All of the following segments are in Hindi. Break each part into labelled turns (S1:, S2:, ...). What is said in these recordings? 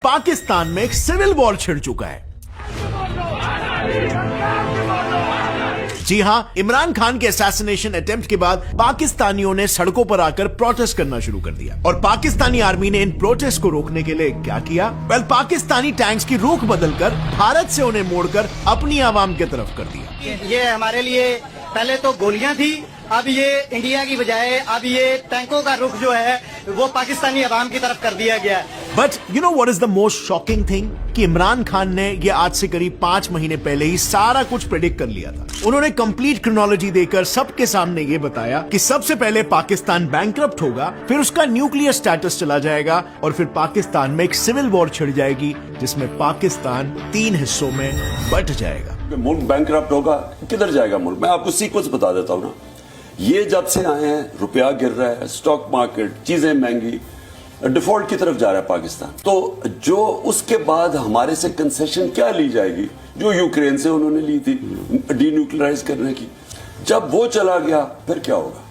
S1: पाकिस्तान में एक सिविल वॉर छिड़ चुका है। जी हां, इमरान खान के असैसिनेशन अटेम्प्ट के बाद पाकिस्तानियों ने सड़कों पर आकर प्रोटेस्ट करना शुरू कर दिया और पाकिस्तानी आर्मी ने इन प्रोटेस्ट को रोकने के लिए क्या किया? पाकिस्तानी टैंक्स की रुख बदलकर भारत से उन्हें मोड़कर अपनी आवाम की तरफ कर दिया।
S2: ये हमारे लिए पहले तो गोलियां थी, अब ये इंडिया की बजाय अब ये टैंकों का रुख जो है वो पाकिस्तानी अवाम की तरफ कर दिया गया है।
S1: But you know what is the most shocking thing कि इमरान खान ने ये आज से करीब 5 महीने पहले ही सारा कुछ प्रेडिक्ट कर लिया था। उन्होंने कंप्लीट क्रोनोलॉजी देकर सबके सामने ये बताया कि सबसे पहले पाकिस्तान बैंकरप्ट होगा, फिर उसका न्यूक्लियर स्टेटस चला जाएगा और फिर पाकिस्तान में एक सिविल वॉर छिड़ जाएगी जिसमें पाकिस्तान 3 हिस्सों में बंट जाएगा।
S3: मुल्क बैंकरप्ट होगा, किधर जाएगा मुल्क? मैं आपको सीक्वेंस बता देता हूँ ना। ये जब से आए हैं, रुपया गिर रहा है, स्टॉक मार्केट, चीजें महंगी, डिफॉल्ट की तरफ जा रहा है पाकिस्तान। तो जो उसके बाद हमारे से कंसेशन क्या ली जाएगी, जो यूक्रेन से उन्होंने ली थी डीन्यूक्लियराइज करने की, जब वो चला गया फिर क्या होगा?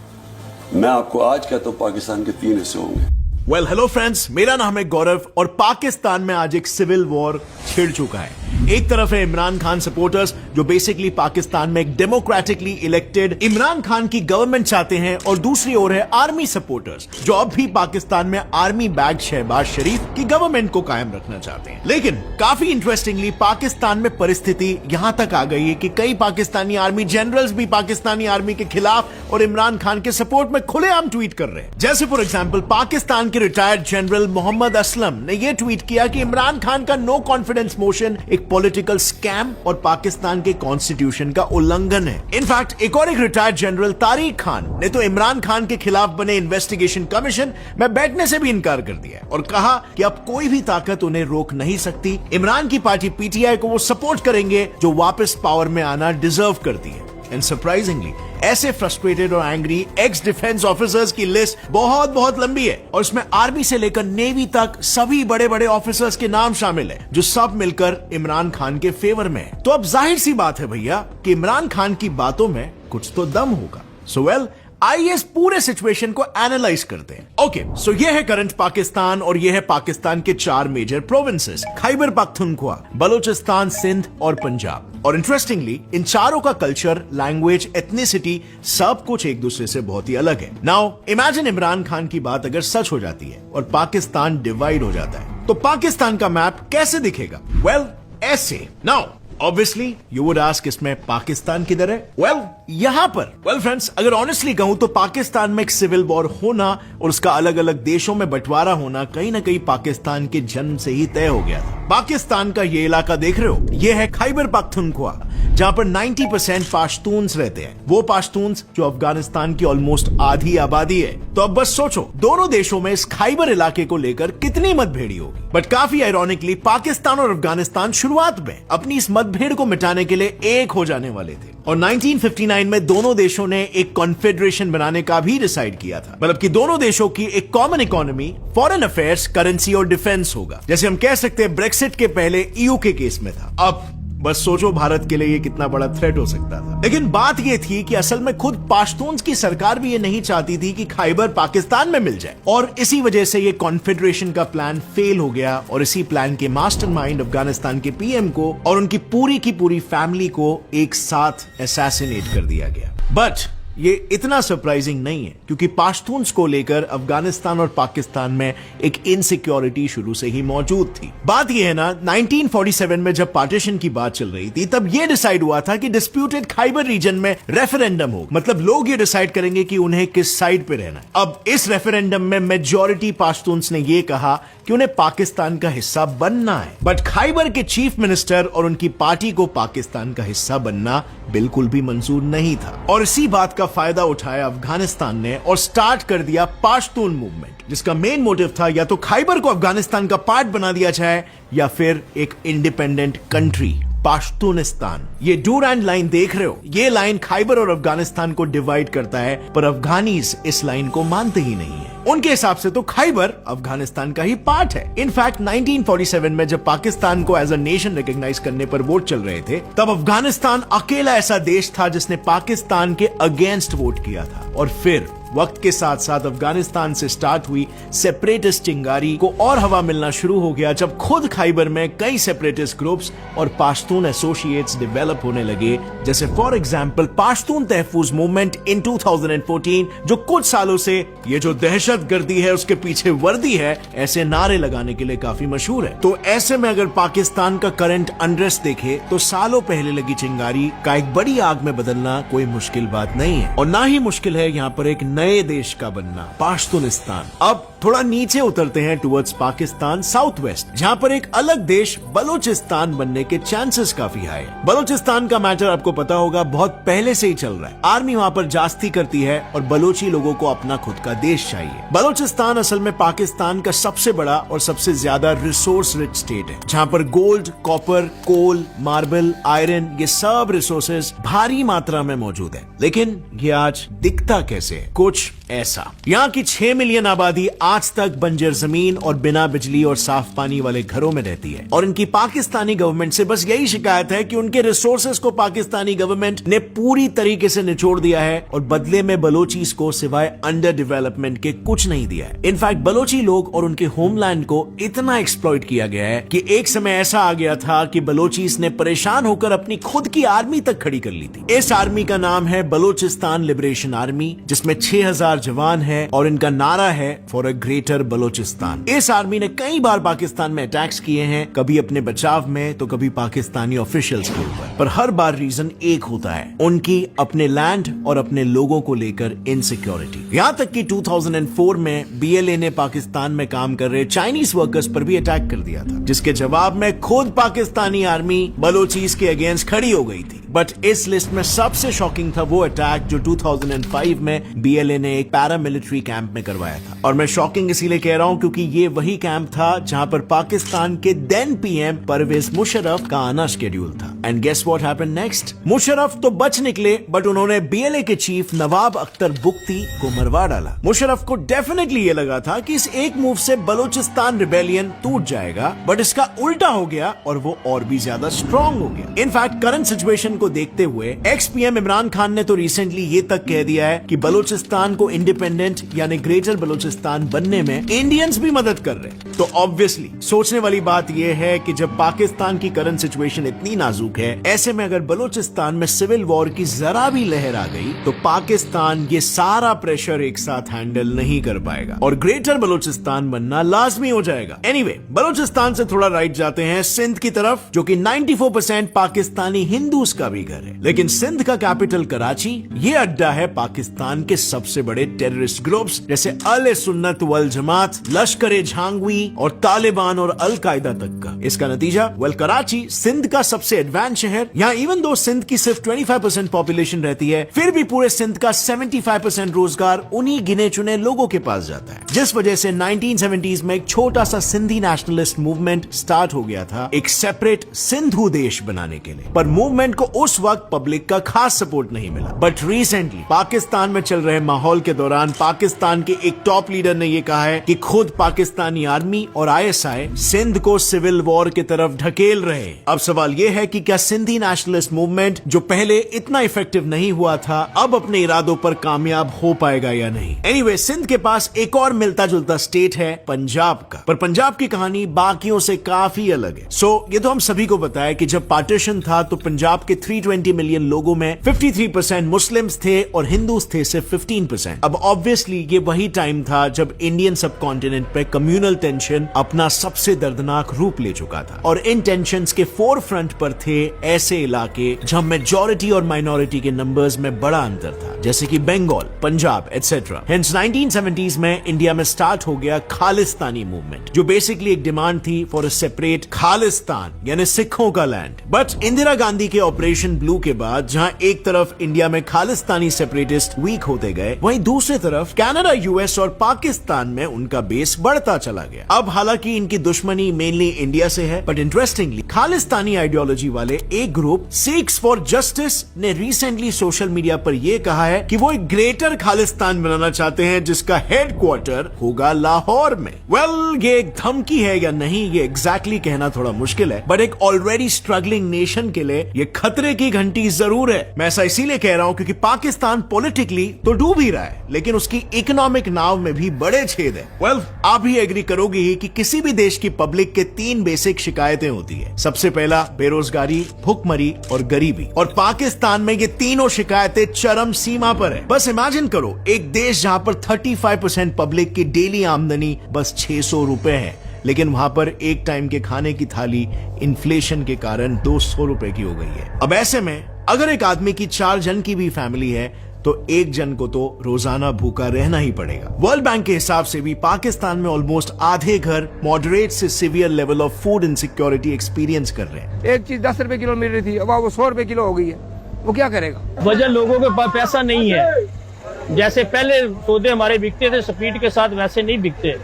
S3: मैं आपको आज कहता हूं पाकिस्तान के 3 हिस्से होंगे।
S1: वेल हेलो फ्रेंड्स, मेरा नाम है गौरव और पाकिस्तान में आज एक सिविल वॉर छिड़ चुका है। एक तरफ है इमरान खान सपोर्टर्स जो बेसिकली पाकिस्तान में एक डेमोक्रेटिकली इलेक्टेड इमरान खान की गवर्नमेंट चाहते हैं और दूसरी ओर है आर्मी सपोर्टर्स जो अब भी पाकिस्तान में आर्मी बैग शहबाज शरीफ की गवर्नमेंट को कायम रखना चाहते हैं। लेकिन काफी इंटरेस्टिंगली पाकिस्तान में परिस्थिति यहां तक आ गई है कि कई पाकिस्तानी आर्मी जनरल्स भी पाकिस्तानी आर्मी के खिलाफ और इमरान खान के सपोर्ट में खुलेआम ट्वीट कर रहे हैं। जैसे फॉर एग्जाम्पल पाकिस्तान के रिटायर्ड जनरल मोहम्मद असलम ने यह ट्वीट किया कि इमरान खान का नो कॉन्फिडेंस मोशन एक पॉलिटिकल स्कैम और पाकिस्तान के कॉन्स्टिट्यूशन का उल्लंघन है। इनफैक्ट एक रिटायर्ड जनरल तारिक खान ने तो इमरान खान के खिलाफ बने इन्वेस्टिगेशन कमीशन में बैठने से भी इनकार कर दिया और कहा कि अब कोई भी ताकत उन्हें रोक नहीं सकती। इमरान की पार्टी पीटीआई को वो सपोर्ट करेंगे जो वापस पावर में आना डिजर्व करती है। एंड सरप्राइजिंगली ऐसे फ्रस्ट्रेटेड और एंग्री एक्स डिफेंस ऑफिसर्स की लिस्ट बहुत लंबी है और इसमें आर्मी से लेकर नेवी तक सभी बड़े बड़े ऑफिसर्स के नाम शामिल है जो सब मिलकर इमरान खान के फेवर में है। तो अब जाहिर सी बात है भैया कि इमरान खान की बातों में कुछ तो दम होगा। सो वेल आइए इस पूरे सिचुएशन को एनालाइज करते हैं। ओके, सो ये है करंट पाकिस्तान और ये है पाकिस्तान के 4 मेजर प्रोविंसेस, खैबर पख्तूनख्वा, बलूचिस्तान, सिंध और पंजाब। और इंटरेस्टिंगली इन चारों का कल्चर, लैंग्वेज, एथनिसिटी सब कुछ एक दूसरे से बहुत ही अलग है। नाउ इमेजिन इमरान खान की बात अगर सच हो जाती है और पाकिस्तान डिवाइड हो जाता है तो पाकिस्तान का मैप कैसे दिखेगा? वेल ऐसे। Now obviously you would ask इसमें पाकिस्तान किधर है? वेल यहां पर। वेल फ्रेंड्स, अगर ऑनेस्टली कहूं तो पाकिस्तान में एक सिविल वॉर होना और उसका अलग अलग देशों में बंटवारा होना कहीं ना कहीं पाकिस्तान के जन्म से ही तय हो गया था। पाकिस्तान का ये इलाका देख रहे हो, ये है खैबर पख्तूनख्वा जहां पर 90% पाश्तून्स रहते हैं। वो पाश्तून्स जो अफगानिस्तान की ऑलमोस्ट आधी आबादी है। तो अब बस सोचो दोनों देशों में इस खैबर इलाके को लेकर कितनी मतभेड़ी होगी। बट काफी आयरॉनिकली पाकिस्तान और अफगानिस्तान शुरुआत में अपनी इस मतभेड़ को मिटाने के लिए एक हो जाने वाले थे और 1959 में दोनों देशों ने एक कॉन्फेडरेशन बनाने का भी डिसाइड किया था। मतलब कि दोनों देशों की एक common economy, foreign affairs, currency और डिफेंस होगा। जैसे हम कह सकते हैं ब्रेक्सिट के पहले ईयू के केस में था। अब बस सोचो भारत के लिए ये कितना बड़ा थ्रेट हो सकता था। लेकिन बात ये थी कि असल में खुद पाश्तून्स की सरकार भी ये नहीं चाहती थी कि खैबर पाकिस्तान में मिल जाए और इसी वजह से ये कॉन्फेडरेशन का प्लान फेल हो गया और इसी प्लान के मास्टरमाइंड अफगानिस्तान के पीएम को और उनकी पूरी फैमिली को एक साथ असैसिनेट कर दिया गया। बट ये इतना सरप्राइजिंग नहीं है क्योंकि पाश्तून्स को लेकर अफगानिस्तान और पाकिस्तान में एक इनसिक्योरिटी शुरू से ही मौजूद थी। बात यह है ना, 1947 में जब पार्टीशन की बात चल रही थी तब यह डिसाइड हुआ था कि डिस्प्यूटेड खैबर रीजन में रेफरेंडम हो, मतलब लोग ये डिसाइड करेंगे कि उन्हें किस साइड पे रहना है। अब इस रेफरेंडम में मेजॉरिटी पाश्तून्स ने यह कहा कि उन्हें पाकिस्तान का हिस्सा बनना है। बट खैबर के चीफ मिनिस्टर और उनकी पार्टी को पाकिस्तान का हिस्सा बनना बिल्कुल भी मंजूर नहीं था और इसी बात का फायदा उठाया अफगानिस्तान ने और स्टार्ट कर दिया पाश्तून मूवमेंट, जिसका मेन मोटिव था या तो खैबर को अफगानिस्तान का पार्ट बना दिया जाए या फिर एक इंडिपेंडेंट कंट्री पाश्तूनिस्तान। ये डूरैंड लाइन देख रहे हो, ये लाइन खैबर और अफगानिस्तान को डिवाइड करता है पर अफगानीज इस लाइन को मानते ही नहीं है। उनके हिसाब से तो खैबर अफगानिस्तान का ही पार्ट है। इनफैक्ट 1947 में जब पाकिस्तान को एज अ नेशन रिकॉग्नाइज करने पर वोट चल रहे थे तब अफगानिस्तान अकेला ऐसा देश था जिसने पाकिस्तान के अगेंस्ट वोट किया था और फिर वक्त के साथ साथ अफगानिस्तान से स्टार्ट हुई सेपरेटिस्ट चिंगारी को और हवा मिलना शुरू हो गया जब खुद खैबर में कई सेपरेटिस्ट ग्रुप्स और पाश्तून एसोसिएट्स डेवलप होने लगे, जैसे फॉर एग्जांपल पाश्तून तहफूज मूवमेंट इन 2014, जो कुछ सालों से ये जो दहशतगर्दी है उसके पीछे वर्दी है ऐसे नारे लगाने के लिए काफी मशहूर है। तो ऐसे में अगर पाकिस्तान का करंट अनरेस्ट देखे तो सालों पहले लगी चिंगारी का एक बड़ी आग में बदलना कोई मुश्किल बात नहीं है, और ना ही मुश्किल है यहाँ पर एक नए देश का बनना, पाश्तूनिस्तान। अब थोड़ा नीचे उतरते हैं टुवर्ड्स पाकिस्तान साउथ वेस्ट, जहाँ पर एक अलग देश बलूचिस्तान बनने के चांसेस काफी हाई है। बलूचिस्तान का मैटर आपको पता होगा बहुत पहले से ही चल रहा है। आर्मी वहाँ पर जास्ती करती है और बलोची लोगों को अपना खुद का देश चाहिए। बलूचिस्तान असल में पाकिस्तान का सबसे बड़ा और सबसे ज्यादा रिसोर्स रिच स्टेट है, जहाँ पर गोल्ड, कॉपर, कोल, मार्बल, आयरन ये सब रिसोर्सेज भारी मात्रा में मौजूद है। लेकिन ये आज दिखता कैसे है? कुछ ऐसा। यहाँ की 6 मिलियन आबादी आज तक बंजर जमीन और बिना बिजली और साफ पानी वाले घरों में रहती है, और इनकी पाकिस्तानी गवर्नमेंट से बस यही शिकायत है कि उनके रिसोर्सेज को पाकिस्तानी गवर्नमेंट ने पूरी तरीके से निचोड़ दिया है और बदले में बलोचीज को सिवाय अंडर डेवलपमेंट के कुछ नहीं दिया है। इनफैक्ट बलोची लोग और उनके होमलैंड को इतना एक्सप्लॉइट किया गया है कि एक समय ऐसा आ गया था कि बलोचीज ने परेशान होकर अपनी खुद की आर्मी तक खड़ी कर ली थी। इस आर्मी का नाम है बलोचिस्तान लिबरेशन आर्मी, जिसमें 6000 जवान है और इनका नारा है फॉर अ ग्रेटर बलोचिस्तान। इस आर्मी ने कई बार पाकिस्तान में अटैक्स किए हैं, कभी अपने बचाव में तो कभी पाकिस्तानी ऑफिशियल्स के ऊपर, पर हर बार रीजन एक होता है, उनकी अपने लैंड और अपने लोगों को लेकर इनसिक्योरिटी। यहाँ तक कि 2004 में बीएलए ने पाकिस्तान में काम कर रहे चाइनीज वर्कर्स पर भी अटैक कर दिया था, जिसके जवाब में खुद पाकिस्तानी आर्मी बलोचीज के अगेंस्ट खड़ी हो गई थी। बट इस लिस्ट में सबसे शॉकिंग था वो अटैक जो 2005 में बीएलए ने एक पैरामिलिट्री कैंप में करवाया था। और मैं शॉकिंग इसीलिए कह रहा हूं क्योंकि ये वही कैंप था जहां पर पाकिस्तान के देन पीएम परवेज मुशर्रफ का आना शेड्यूल था। And guess what happened next? Musharraf तो बच निकले, बट उन्होंने बीएलए के चीफ नवाब अख्तर बुख्ती को मरवा डाला। मुशर्रफ को डेफिनेटली ये लगा था कि इस एक मूव से बलूचिस्तान रिबेलियन टूट जाएगा, बट इसका उल्टा हो गया और वो और भी ज्यादा स्ट्रॉन्ग हो गया। इनफैक्ट करंट सिचुएशन को देखते हुए एक्स पीएम इमरान खान ने तो रिसेंटली ये तक कह दिया है कि बलूचिस्तान को इंडिपेंडेंट यानी ग्रेटर बलूचिस्तान बनने में इंडियंस भी मदद कर रहे हैं। तो ऑब्वियसली सोचने वाली बात यह है कि जब पाकिस्तान की करंट सिचुएशन इतनी नाजुक है, ऐसे में अगर बलूचिस्तान में सिविल वॉर की जरा भी लहर आ गई तो पाकिस्तान ये सारा प्रेशर एक साथ हैंडल नहीं कर पाएगा और ग्रेटर बलूचिस्तान बनना लाजमी हो जाएगा। एनीवे, बलूचिस्तान से थोड़ा राइट जाते हैं सिंध की तरफ, जो कि 94% पाकिस्तानी हिंदूज का भी घर है। लेकिन सिंध का कैपिटल कराची ये अड्डा है पाकिस्तान के सबसे बड़े टेररिस्ट ग्रुप्स जैसे अल सुन्नत वल जमात, लश्कर झांगवी और तालिबान और अल कायदा तक का। इसका नतीजा कराची सिंध का सबसे एडवांस शहर। यहाँ इवन दो सिंध की सिर्फ 25% पॉपुलेशन रहती है, फिर भी पूरे सिंध का 75% रोजगार उन्हीं गिने चुने लोगों के पास जाता है, जिस वजह से 1970s में एक छोटा सा सिंधी नेशनलिस्ट मूवमेंट स्टार्ट हो गया था एक सेपरेट सिंधु देश बनाने के लिए। पर मूवमेंट को उस वक्त पब्लिक का खास सपोर्ट नहीं मिला। बट रिसेंटली पाकिस्तान में चल रहे माहौल के दौरान पाकिस्तान के एक टॉप लीडर ने यह कहा है कि खुद पाकिस्तानी आर्मी और आईएसआई सिंध को सिविल वॉर की तरफ ढकेल रहे। अब सवाल यह है कि क्या सिंधी नेशनलिस्ट मूवमेंट जो पहले इतना इफेक्टिव नहीं हुआ था अब अपने इरादों पर कामयाब हो पाएगा या नहीं? एनीवे, सिंध के पास एक और मिलता जुलता स्टेट है पंजाब का, पर पंजाब की कहानी बाकियों से काफी अलग है। ये तो हम सभी को पता है कि जब पार्टीशन था तो पंजाब के 320 मिलियन लोगों में 53% मुस्लिम्स थे और हिंदूज थे सिर्फ 15%। अब ऑब्वियसली ये वही टाइम था जब इंडियन सब कॉन्टिनेंट पे कम्युनल टेंशन अपना सबसे दर्दनाक रूप ले चुका था और इन टेंशंस के फोर फ्रंट पर थे ऐसे इलाके जहां मेजॉरिटी और माइनॉरिटी के नंबर्स में बड़ा अंतर था, जैसे कि Bengal, Punjab etcetera. Hence 1970s में इंडिया में स्टार्ट हो गया खालिस्तानी मूवमेंट, जो बेसिकली एक डिमांड थी फॉर अ सेपरेट खालिस्तान यानी सिखों का लैंड। बट इंदिरा गांधी के ऑपरेशन ब्लू के बाद जहां एक तरफ इंडिया में खालिस्तानी सेपरेटिस्ट वीक होते गए, वहीं दूसरी तरफ कनाडा, यूएस और पाकिस्तान में उनका बेस बढ़ता चला गया। अब हालांकि इनकी दुश्मनी मेनली इंडिया से है, बट इंटरेस्टिंगली खालिस्तानी आइडियोलॉजी वाले वाले एक ग्रुप सिक्स फॉर जस्टिस ने रिसेंटली सोशल मीडिया पर यह कहा है कि वो एक ग्रेटर खालिस्तान बनाना चाहते हैं जिसका हेडक्वार्टर होगा लाहौर में। वेल, ये एक धमकी है या नहीं ये एग्जैक्टली कहना थोड़ा मुश्किल है, बट एक ऑलरेडी स्ट्रगलिंग नेशन के लिए ये खतरे की घंटी जरूर है। मैं ऐसा इसीलिए कह रहा हूं क्योंकि पाकिस्तान पॉलिटिकली तो डूब ही रहा है, लेकिन उसकी इकोनॉमिक नाव में भी बड़े छेद है। वेल, आप भी एग्री करोगे ही कि किसी भी देश की पब्लिक के 3 बेसिक शिकायतें होती है। सबसे पहला बेरोजगारी, भुखमरी और गरीबी, और पाकिस्तान में ये तीनों शिकायतें चरम सीमा पर है। बस इमेजिन करो एक देश जहां पर 35% पब्लिक की डेली आमदनी बस 600 रुपए है, लेकिन वहां पर एक टाइम के खाने की थाली इन्फ्लेशन के कारण 200 रुपए की हो गई है। अब ऐसे में अगर एक आदमी की 4 जन की भी फैमिली है तो एक जन को तो रोजाना भूखा रहना ही पड़ेगा। वर्ल्ड बैंक के हिसाब से भी पाकिस्तान में ऑलमोस्ट आधे घर मॉडरेट से severe level of food insecurity experience कर रहे हैं।
S4: एक चीज 10 रुपए किलो मिल रही थी, अब वो 100 रुपए किलो हो गई है, वो क्या करेगा?
S5: वजह लोगों के पास पैसा नहीं है। जैसे पहले सौदे हमारे बिकते थे स्पीड के साथ, वैसे नहीं बिकते।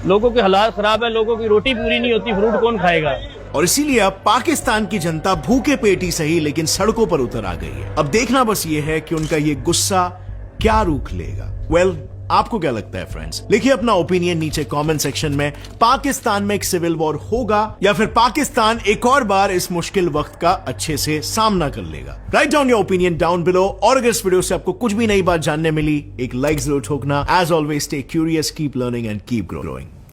S5: लोगों के हालात खराब है, लोगों की रोटी पूरी नहीं होती, फ्रूट कौन खाएगा?
S1: और इसीलिए अब पाकिस्तान की जनता भूखे पेट ही सही लेकिन सड़कों पर उतर आ गई है। अब देखना बस ये है कि उनका ये गुस्सा क्या रूख लेगा। वेल, आपको क्या लगता है फ्रेंड्स? लिखिए अपना ओपिनियन नीचे कमेंट सेक्शन में। पाकिस्तान में एक सिविल वॉर होगा या फिर पाकिस्तान एक और बार इस मुश्किल वक्त का अच्छे से सामना कर लेगा? Write down your opinion down below. और अगर इस वीडियो से आपको कुछ भी नई बात जानने मिली, एक लाइक जरूर ठोकना। As always stay curious, keep learning and keep growing.